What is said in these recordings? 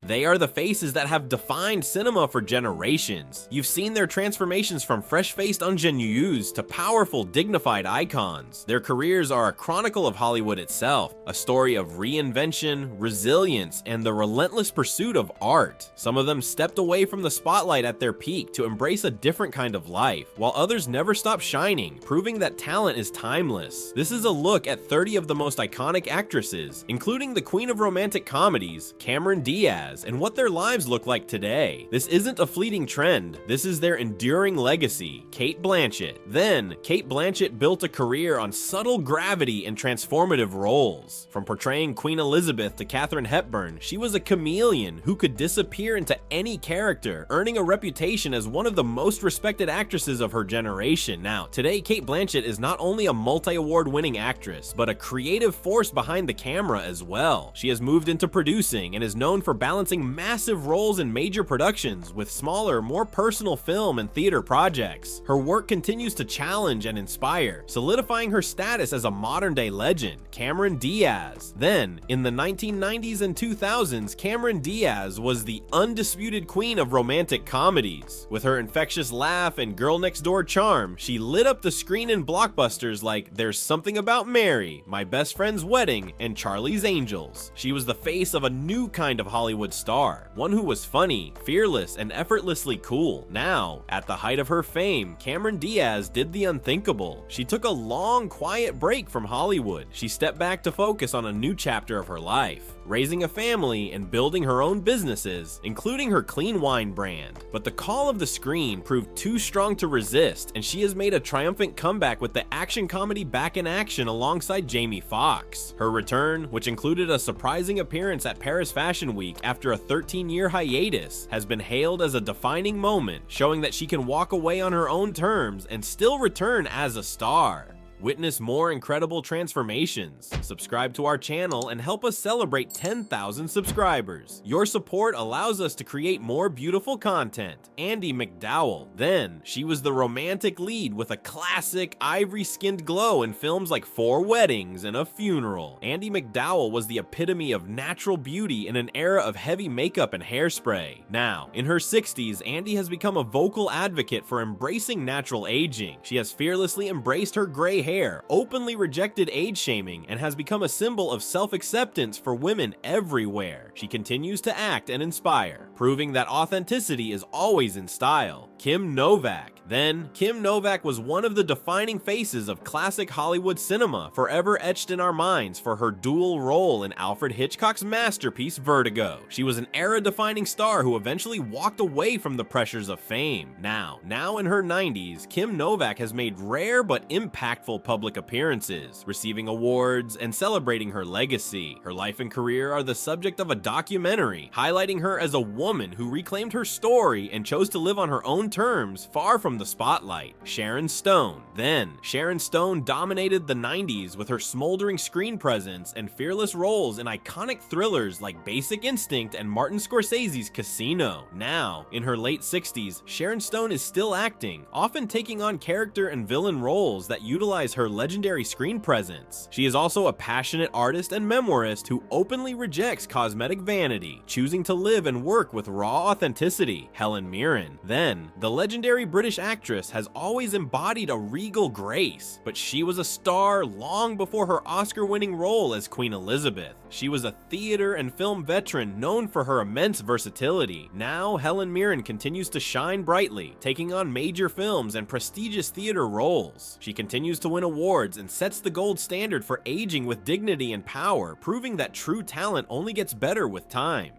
They are the faces that have defined cinema for generations. You've seen their transformations from fresh-faced ingenues to powerful, dignified icons. Their careers are a chronicle of Hollywood itself, a story of reinvention, resilience, and the relentless pursuit of art. Some of them stepped away from the spotlight at their peak to embrace a different kind of life, while others never stopped shining, proving that talent is timeless. This is a look at 30 of the most iconic actresses, including the queen of romantic comedies, Cameron Diaz, and what their lives look like today. This isn't a fleeting trend, this is their enduring legacy, Cate Blanchett. Then, Cate Blanchett built a career on subtle gravity and transformative roles. From portraying Queen Elizabeth to Katharine Hepburn, she was a chameleon who could disappear into any character, earning a reputation as one of the most respected actresses of her generation. Now, today Cate Blanchett is not only a multi-award winning actress, but a creative force behind the camera as well. She has moved into producing and is known for balancing massive roles in major productions with smaller, more personal film and theater projects. Her work continues to challenge and inspire, solidifying her status as a modern-day legend, Cameron Diaz. Then, in the 1990s and 2000s, Cameron Diaz was the undisputed queen of romantic comedies. With her infectious laugh and girl-next-door charm, she lit up the screen in blockbusters like There's Something About Mary, My Best Friend's Wedding, and Charlie's Angels. She was the face of a new kind of Hollywood star, one who was funny, fearless, and effortlessly cool. Now, at the height of her fame, Cameron Diaz did the unthinkable. She took a long, quiet break from Hollywood. She stepped back to focus on a new chapter of her life, raising a family and building her own businesses, including her clean wine brand. But the call of the screen proved too strong to resist, and she has made a triumphant comeback with the action comedy Back in Action alongside Jamie Foxx. Her return, which included a surprising appearance at Paris Fashion Week after a 13-year hiatus, has been hailed as a defining moment, showing that she can walk away on her own terms and still return as a star. Witness more incredible transformations. Subscribe to our channel and help us celebrate 10,000 subscribers. Your support allows us to create more beautiful content. Andie MacDowell. Then, she was the romantic lead with a classic ivory-skinned glow in films like 4 Weddings and A Funeral. Andie MacDowell was the epitome of natural beauty in an era of heavy makeup and hairspray. Now, in her 60s, Andie has become a vocal advocate for embracing natural aging. She has fearlessly embraced her gray hair, openly rejected age shaming, and has become a symbol of self-acceptance for women everywhere. She continues to act and inspire, proving that authenticity is always in style. Kim Novak. Then, Kim Novak was one of the defining faces of classic Hollywood cinema, forever etched in our minds for her dual role in Alfred Hitchcock's masterpiece Vertigo. She was an era-defining star who eventually walked away from the pressures of fame. Now in her 90s, Kim Novak has made rare but impactful public appearances, receiving awards and celebrating her legacy. Her life and career are the subject of a documentary, highlighting her as a woman who reclaimed her story and chose to live on her own terms, far from the spotlight. Sharon Stone. Then, Sharon Stone dominated the 90s with her smoldering screen presence and fearless roles in iconic thrillers like Basic Instinct and Martin Scorsese's Casino. Now, in her late 60s, Sharon Stone is still acting, often taking on character and villain roles that utilize her legendary screen presence. She is also a passionate artist and memoirist who openly rejects cosmetic vanity, choosing to live and work with raw authenticity. Helen Mirren. Then, the legendary British actress has always embodied a regal grace, but she was a star long before her Oscar-winning role as Queen Elizabeth. She was a theater and film veteran known for her immense versatility. Now, Helen Mirren continues to shine brightly, taking on major films and prestigious theater roles. She continues to win awards and sets the gold standard for aging with dignity and power, proving that true talent only gets better with time.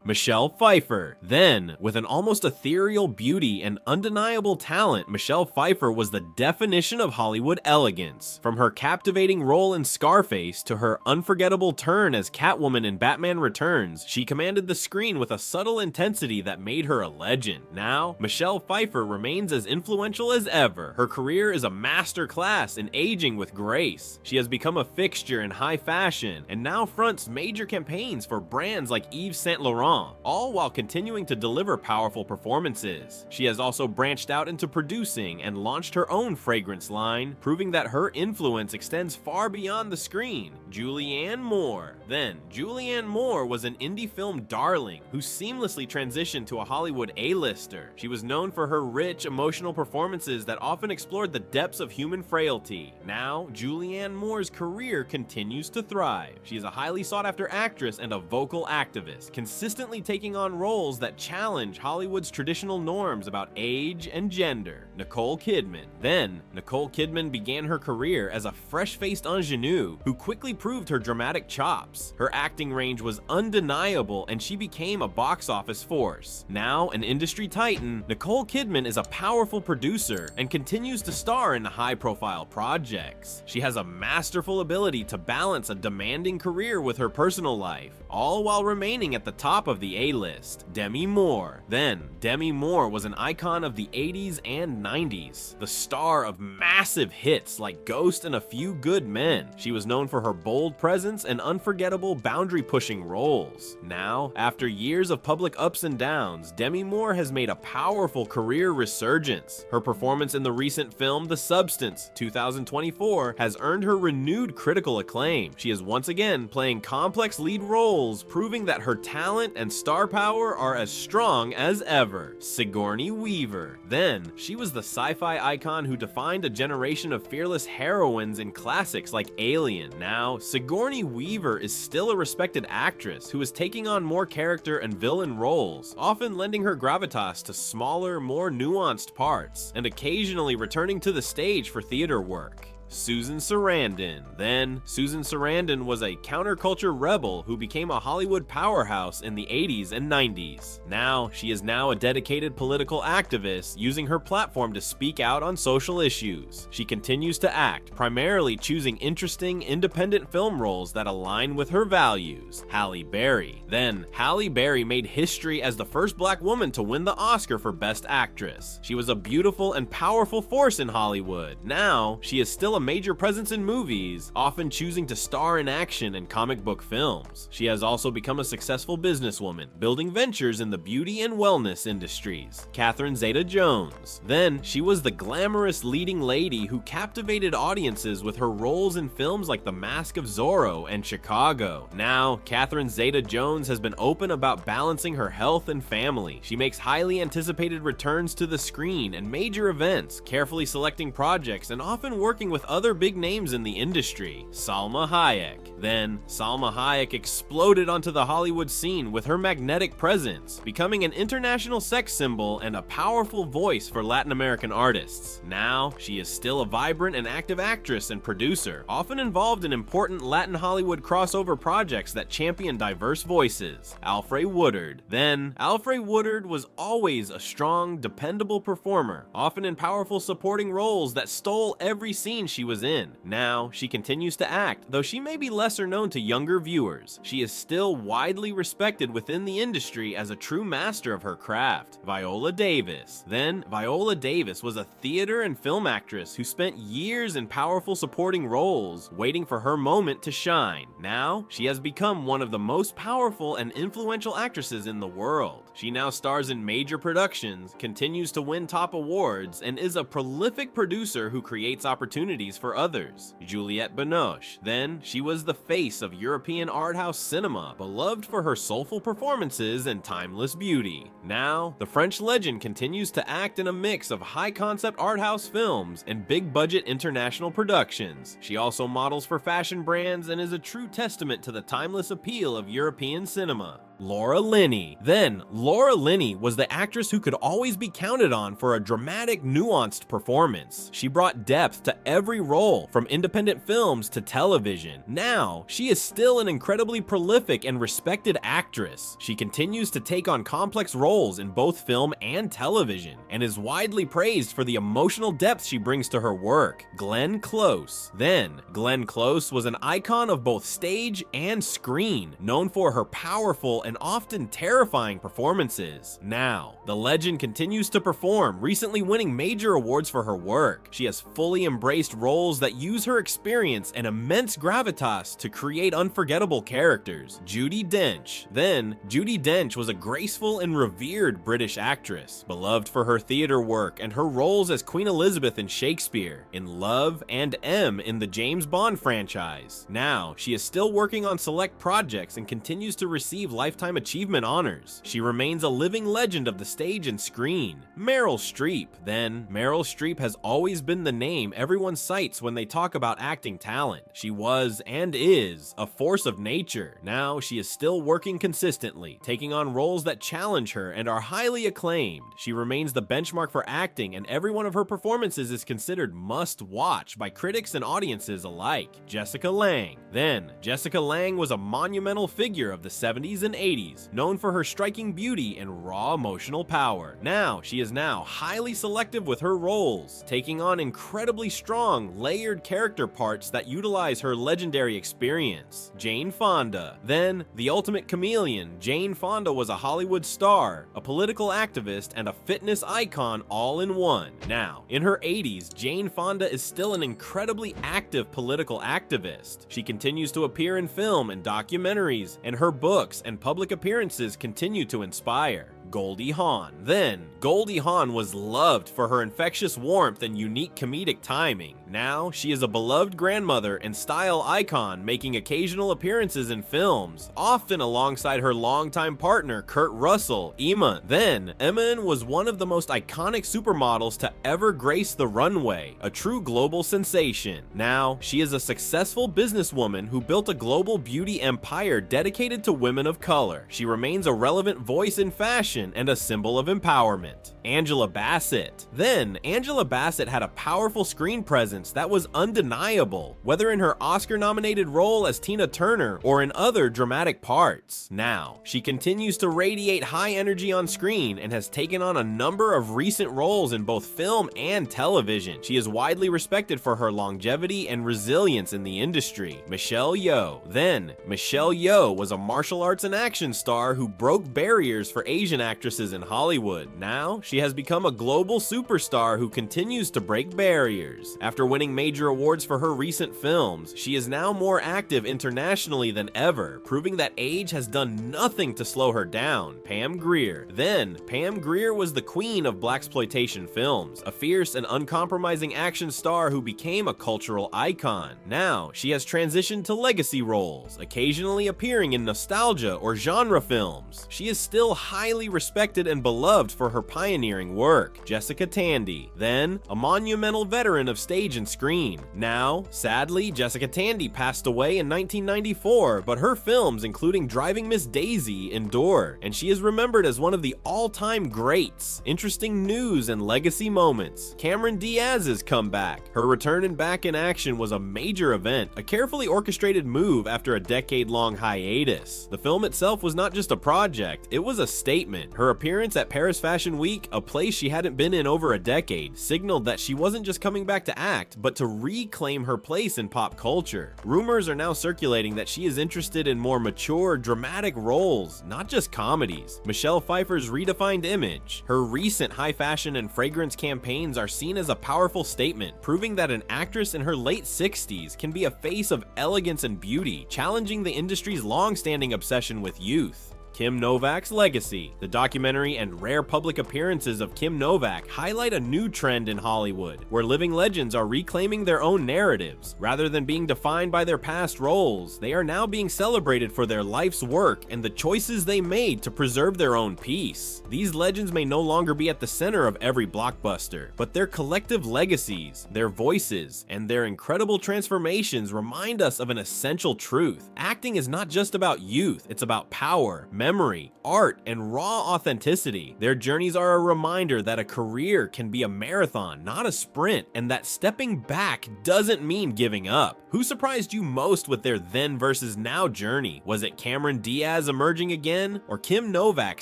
Michelle Pfeiffer. Then, with an almost ethereal beauty and undeniable talent, Michelle Pfeiffer was the definition of Hollywood elegance. From her captivating role in Scarface to her unforgettable turn as Catwoman in Batman Returns, she commanded the screen with a subtle intensity that made her a legend. Now, Michelle Pfeiffer remains as influential as ever. Her career is a masterclass in aging with grace. She has become a fixture in high fashion and now fronts major campaigns for brands like Yves Saint Laurent Then, all while continuing to deliver powerful performances. She has also branched out into producing and launched her own fragrance line, proving that her influence extends far beyond the screen. Julianne Moore. Then, Julianne Moore was an indie film darling who seamlessly transitioned to a Hollywood A-lister. She was known for her rich, emotional performances that often explored the depths of human frailty. Now, Julianne Moore's career continues to thrive. She is a highly sought-after actress and a vocal activist, consistently taking on roles that challenge Hollywood's traditional norms about age and gender. Nicole Kidman. Then, Nicole Kidman began her career as a fresh-faced ingenue who quickly proved her dramatic chops. Her acting range was undeniable and she became a box office force. Now, an industry titan, Nicole Kidman is a powerful producer and continues to star in high-profile projects. She has a masterful ability to balance a demanding career with her personal life, all while remaining at the top of the A-list. Demi Moore. Then, Demi Moore was an icon of the 80s and 90s, the star of massive hits like Ghost and A Few Good Men. She was known for her bold presence and unforgettable boundary-pushing roles. Now, after years of public ups and downs, Demi Moore has made a powerful career resurgence. Her performance in the recent film The Substance, 2024, has earned her renewed critical acclaim. She is once again playing complex lead roles, proving that her talent and star power are as strong as ever. Sigourney Weaver. Then, she was the sci-fi icon who defined a generation of fearless heroines in classics like Alien. Now, Sigourney Weaver is still a respected actress who is taking on more character and villain roles, often lending her gravitas to smaller, more nuanced parts, and occasionally returning to the stage for theater work. Susan Sarandon. Then, Susan Sarandon was a counterculture rebel who became a Hollywood powerhouse in the 80s and 90s. Now, she is now a dedicated political activist, using her platform to speak out on social issues. She continues to act, primarily choosing interesting, independent film roles that align with her values. Halle Berry. Then, Halle Berry made history as the first black woman to win the Oscar for Best Actress. She was a beautiful and powerful force in Hollywood. Now, she is still a major presence in movies, often choosing to star in action and comic book films. She has also become a successful businesswoman, building ventures in the beauty and wellness industries. Zeta-Jones. Then, she was the glamorous leading lady who captivated audiences with her roles in films like The Mask of Zorro and Chicago. Now, Zeta-Jones has been open about balancing her health and family. She makes highly anticipated returns to the screen and major events, carefully selecting projects and often working with other big names in the industry. Salma Hayek. Then, Salma Hayek exploded onto the Hollywood scene with her magnetic presence, becoming an international sex symbol and a powerful voice for Latin American artists. Now, she is still a vibrant and active actress and producer, often involved in important Latin Hollywood crossover projects that champion diverse voices. Alfre Woodard. Then, Alfre Woodard was always a strong, dependable performer, often in powerful supporting roles that stole every scene she was in. Now, she continues to act, though she may be lesser known to younger viewers. She is still widely respected within the industry as a true master of her craft. Viola Davis. Then, Viola Davis was a theater and film actress who spent years in powerful supporting roles, waiting for her moment to shine. Now, she has become one of the most powerful and influential actresses in the world. She now stars in major productions, continues to win top awards, and is a prolific producer who creates opportunities for others. Juliette Binoche. Then, she was the face of European art house cinema, beloved for her soulful performances and timeless beauty. Now, the French legend continues to act in a mix of high-concept art house films and big-budget international productions. She also models for fashion brands and is a true testament to the timeless appeal of European cinema. Laura Linney. Then, Laura Linney was the actress who could always be counted on for a dramatic, nuanced performance. She brought depth to every role, from independent films to television. Now, she is still an incredibly prolific and respected actress. She continues to take on complex roles in both film and television, and is widely praised for the emotional depth she brings to her work. Glenn Close. Then, Glenn Close was an icon of both stage and screen, known for her powerful and often terrifying performances. Now, the legend continues to perform, recently winning major awards for her work. She has fully embraced roles that use her experience and immense gravitas to create unforgettable characters. Judi Dench. Then, Judi Dench was a graceful and revered British actress, beloved for her theater work and her roles as Queen Elizabeth in Shakespeare, in Love, and M in the James Bond franchise. Now, she is still working on select projects and continues to receive Lifetime Achievement honors. She remains a living legend of the stage and screen. Meryl Streep. Then, Meryl Streep has always been the name everyone cites when they talk about acting talent. She was, and is, a force of nature. Now, she is still working consistently, taking on roles that challenge her and are highly acclaimed. She remains the benchmark for acting, and every one of her performances is considered must-watch by critics and audiences alike. Jessica Lange. Then, Jessica Lange was a monumental figure of the 70s and 80s, known for her striking beauty and raw emotional power. Now, she is highly selective with her roles, taking on incredibly strong, layered character parts that utilize her legendary experience. Jane Fonda. Then, the ultimate chameleon, Jane Fonda was a Hollywood star, a political activist, and a fitness icon all in one. Now, in her 80s, Jane Fonda is still an incredibly active political activist. She continues to appear in film and documentaries, and her books and public appearances continue to inspire. Goldie Hawn. Then, Goldie Hawn was loved for her infectious warmth and unique comedic timing. Now, she is a beloved grandmother and style icon, making occasional appearances in films, often alongside her longtime partner Kurt Russell, Iman. Then, Iman was one of the most iconic supermodels to ever grace the runway, a true global sensation. Now, she is a successful businesswoman who built a global beauty empire dedicated to women of color. She remains a relevant voice in fashion and a symbol of empowerment. Angela Bassett. Then, Angela Bassett had a powerful screen presence that was undeniable, whether in her Oscar-nominated role as Tina Turner or in other dramatic parts. Now, she continues to radiate high energy on screen and has taken on a number of recent roles in both film and television. She is widely respected for her longevity and resilience in the industry. Michelle Yeoh. Then, Michelle Yeoh was a martial arts and action star who broke barriers for Asian actresses in Hollywood. Now, she has become a global superstar who continues to break barriers. After winning major awards for her recent films, she is now more active internationally than ever, proving that age has done nothing to slow her down. Pam Grier. Then, Pam Grier was the queen of blaxploitation films, a fierce and uncompromising action star who became a cultural icon. Now, she has transitioned to legacy roles, occasionally appearing in nostalgia or genre films. She is still highly respected and beloved for her pioneering work. Jessica Tandy. Then, a monumental veteran of stage and screen. Now, sadly, Jessica Tandy passed away in 1994, but her films, including Driving Miss Daisy, endure, and she is remembered as one of the all-time greats. Interesting news and legacy moments. Cameron Diaz's comeback. Her return and back in action was a major event, a carefully orchestrated move after a decade-long hiatus. The film itself was not just a project, it was a statement. Her appearance at Paris Fashion Week, a place she hadn't been in over a decade, signaled that she wasn't just coming back to act, but to reclaim her place in pop culture. Rumors are now circulating that she is interested in more mature, dramatic roles, not just comedies. Michelle Pfeiffer's redefined image. Her recent high fashion and fragrance campaigns are seen as a powerful statement, proving that an actress in her late 60s can be a face of elegance and beauty, challenging the industry's long-standing obsession with youth. Kim Novak's legacy. The documentary and rare public appearances of Kim Novak highlight a new trend in Hollywood, where living legends are reclaiming their own narratives. Rather than being defined by their past roles, they are now being celebrated for their life's work and the choices they made to preserve their own peace. These legends may no longer be at the center of every blockbuster, but their collective legacies, their voices, and their incredible transformations remind us of an essential truth. Acting is not just about youth, it's about power, memory, art, and raw authenticity. Their journeys are a reminder that a career can be a marathon, not a sprint, and that stepping back doesn't mean giving up. Who surprised you most with their then versus now journey? Was it Cameron Diaz emerging again, or Kim Novak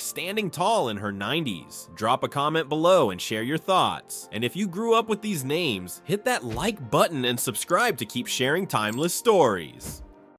standing tall in her 90s? Drop a comment below and share your thoughts. And if you grew up with these names, hit that like button and subscribe to keep sharing timeless stories.